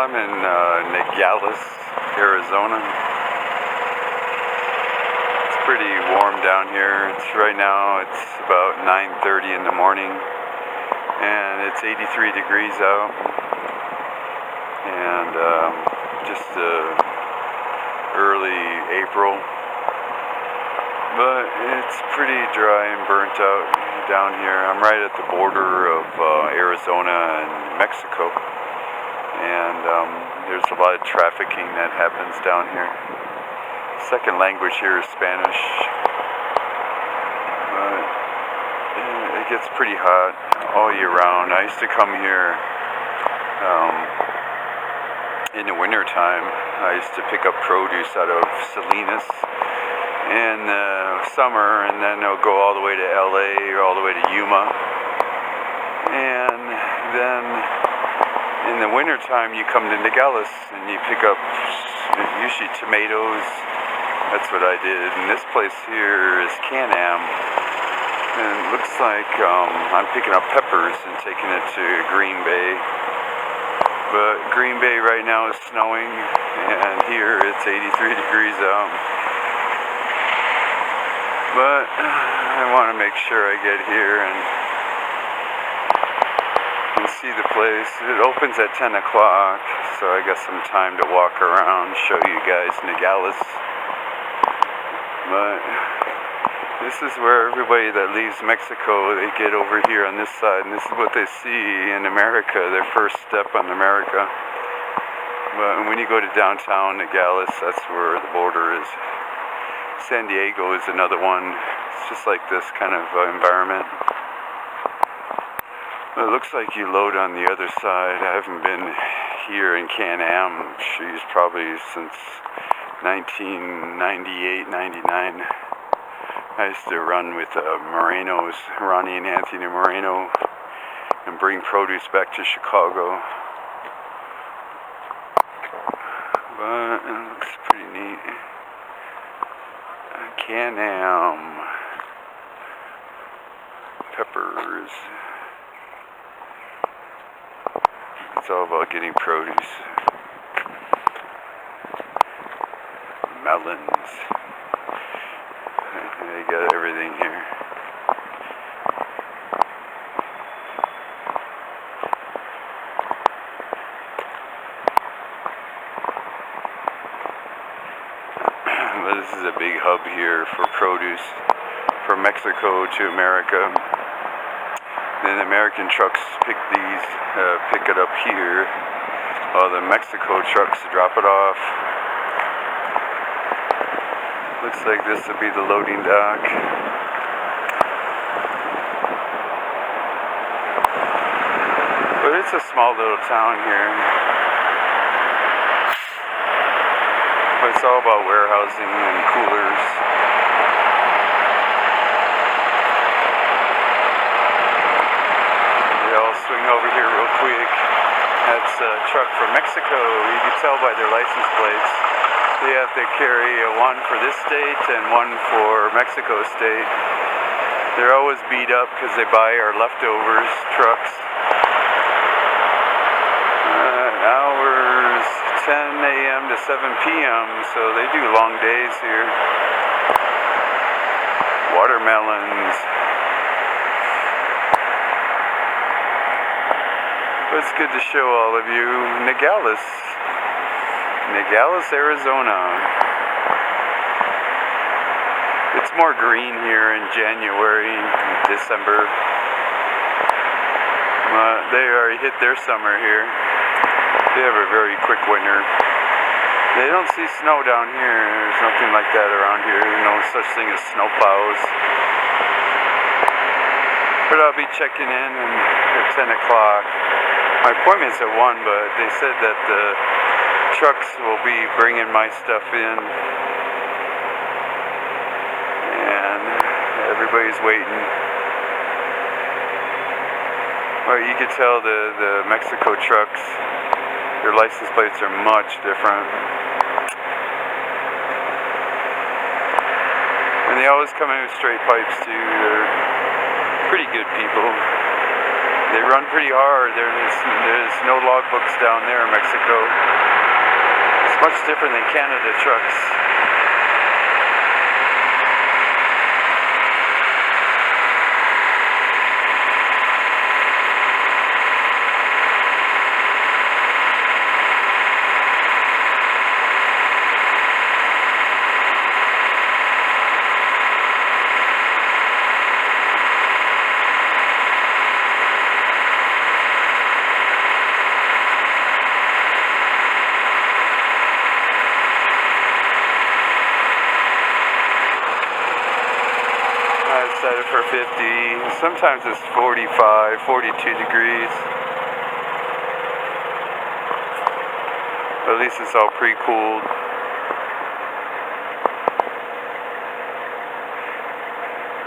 I'm in Nogales, Arizona. It's pretty warm down here. Right now it's about 9:30 in the morning and it's 83 degrees out, and just early April, but it's pretty dry and burnt out down here. I'm right at the border of Arizona and Mexico, and there's a lot of trafficking that happens down here. Second language here is Spanish, but it gets pretty hot all year round. I used to come here in the winter time. I used to pick up produce out of Salinas in the summer, and then I'll go all the way to LA or all the way to Yuma, and then in the winter time you come to Nogales and you pick up usually tomatoes. That's what I did. And this place here is Can-Am, and it looks like I'm picking up peppers and taking it to Green Bay, but Green Bay right now is snowing, and here it's 83 degrees out. But I want to make sure I get here and see the place. It opens at 10 o'clock, so I got some time to walk around, show you guys Nogales. But this is where everybody that leaves Mexico, they get over here on this side, and this is what they see in America, their first step on America. But when you go to downtown Nogales, that's where the border is. San Diego is another one. It's just like this kind of environment. It looks like you load on the other side. I haven't been here in Can-Am, she's probably since 1998, 99. I used to run with Moreno's, Ronnie and Anthony Moreno, and bring produce back to Chicago. But it looks pretty neat. Can-Am peppers. It's all about getting produce. Melons. They got everything here. But this is a big hub here for produce from Mexico to America. Then American trucks pick it up here, while the Mexico trucks drop it off. Looks like this would be the loading dock. But it's a small little town here. But it's all about warehousing and coolers. I'll swing over here real quick. That's a truck from Mexico. You can tell by their license plates. They have to carry one for this state and one for Mexico state. They're always beat up because they buy our leftovers trucks. Hours 10 a.m. to 7 p.m. so they do long days here. Watermelons. But it's good to show all of you Nogales, Arizona. It's more green here in January, December. They already hit their summer here. They have a very quick winter. They don't see snow down here. There's nothing like that around here. No such thing as snow plows. But I'll be checking in at 10 o'clock. My appointment's at 1, but they said that the trucks will be bringing my stuff in, and everybody's waiting. Well, you can tell the Mexico trucks, their license plates are much different. And they always come in with straight pipes too. They're pretty good people. They run pretty hard. There's no logbooks down there in Mexico. It's much different than Canada trucks. Set it for 50, sometimes it's 45, 42 degrees. But at least it's all pre-cooled.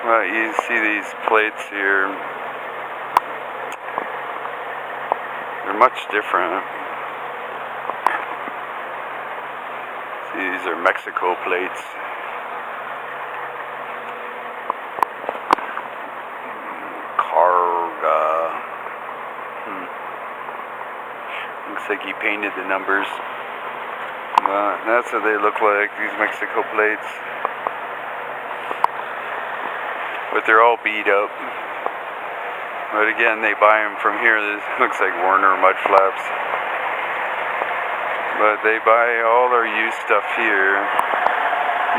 Well, you see these plates here. They're much different. See, these are Mexico plates. Looks like he painted the numbers. That's what they look like, these Mexico plates. But they're all beat up. But again, they buy them from here. This looks like Werner mud flaps. But they buy all their used stuff here,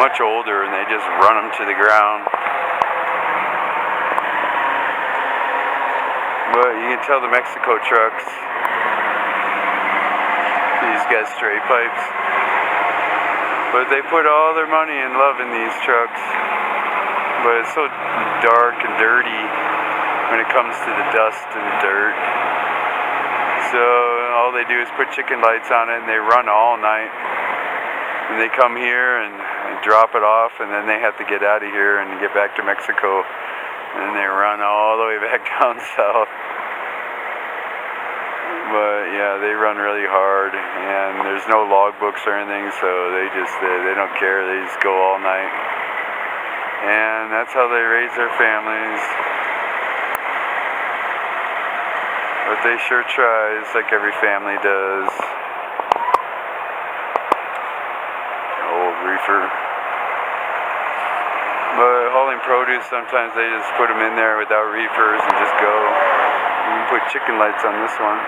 much older, and they just run them to the ground. But you can tell the Mexico trucks, these got straight pipes. But they put all their money and love in these trucks. But it's so dark and dirty when it comes to the dust and dirt. So all they do is put chicken lights on it and they run all night. And they come here and drop it off, and then they have to get out of here and get back to Mexico. And they run all the way back down south. But yeah, they run really hard, and there's no logbooks or anything, so they don't care. They just go all night, and that's how they raise their families. But they sure try, just like every family does. Old reefer. But hauling produce, sometimes they just put them in there without reefers and just go. You can put chicken lights on this one.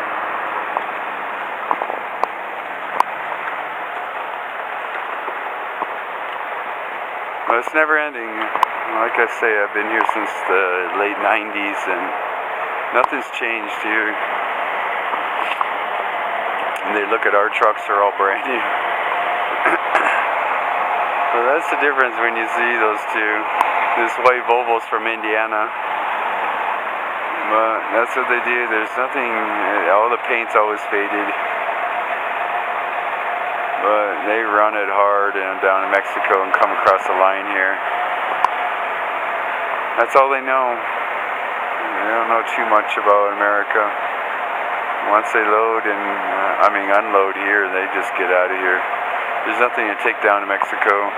But it's never ending. Like I say, I've been here since the late 90s and nothing's changed here. And they look at our trucks, they're all brand new. So that's the difference when you see those two. This white Volvo's from Indiana. But that's what they do. There's nothing, all the paint's always faded. But they run it hard and down in Mexico and come across the line here. That's all they know. They don't know too much about America. Once they load and, unload here, they just get out of here. There's nothing to take down to Mexico.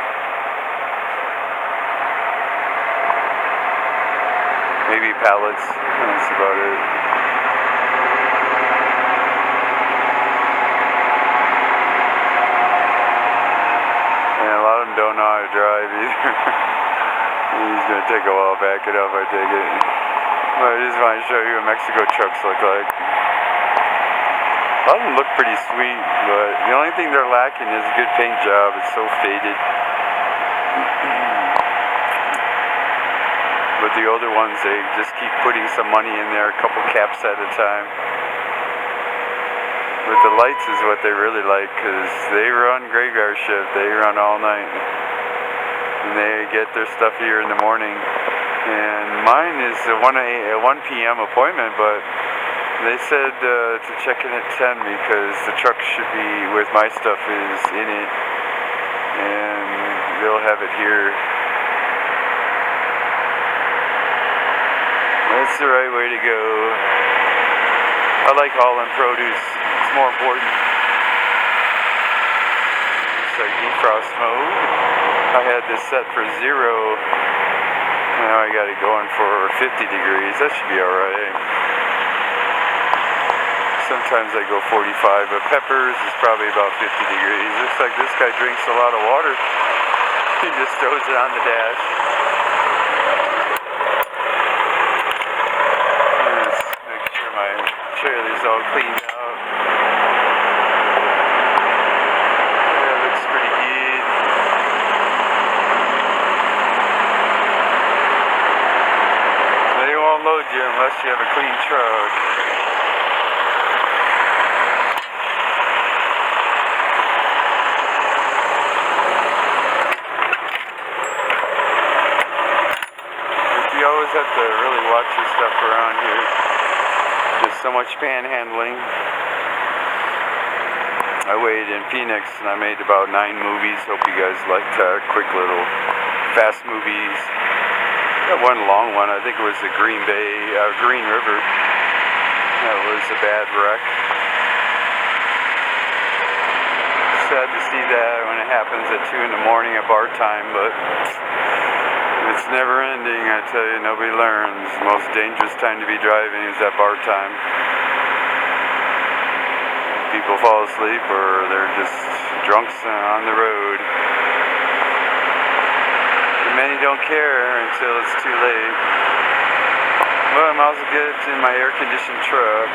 Maybe pallets. That's about it. And a lot of them don't know how to drive either. He's going to take a while to back it up, I take it. But I just want to show you what Mexico trucks look like. A lot of them look pretty sweet, but the only thing they're lacking is a good paint job. It's so faded. But the older ones, they just keep putting some money in there, a couple caps at a time. But the lights is what they really like, because they run graveyard shift. They run all night. And they get their stuff here in the morning. And mine is a 1 p.m. appointment, but they said to check in at 10 because the truck should be, with my stuff is in it, and they'll have it here. That's the right way to go. I like hauling produce. It's more important. It's like defrost mode. I had this set for 0. Now I got it going for 50 degrees. That should be alright. Sometimes I go 45, but Peppers is probably about 50 degrees. Looks like this guy drinks a lot of water. He just throws it on the dash. Let's make sure my trailer's all cleaned out. Yeah, looks pretty good. They won't load you unless you have a clean truck. You always have to really watch your stuff around here. There's so much panhandling. I waited in Phoenix and I made about 9 movies. Hope you guys liked quick little fast movies. That one long one, I think it was the Green River. That was a bad wreck. Sad to see that when it happens at 2 in the morning at bar time, but it's never ending, I tell you, nobody learns. The most dangerous time to be driving is at bar time. People fall asleep or they're just drunks on the road. And many don't care until it's too late. Well, I might as well get it in my air-conditioned truck.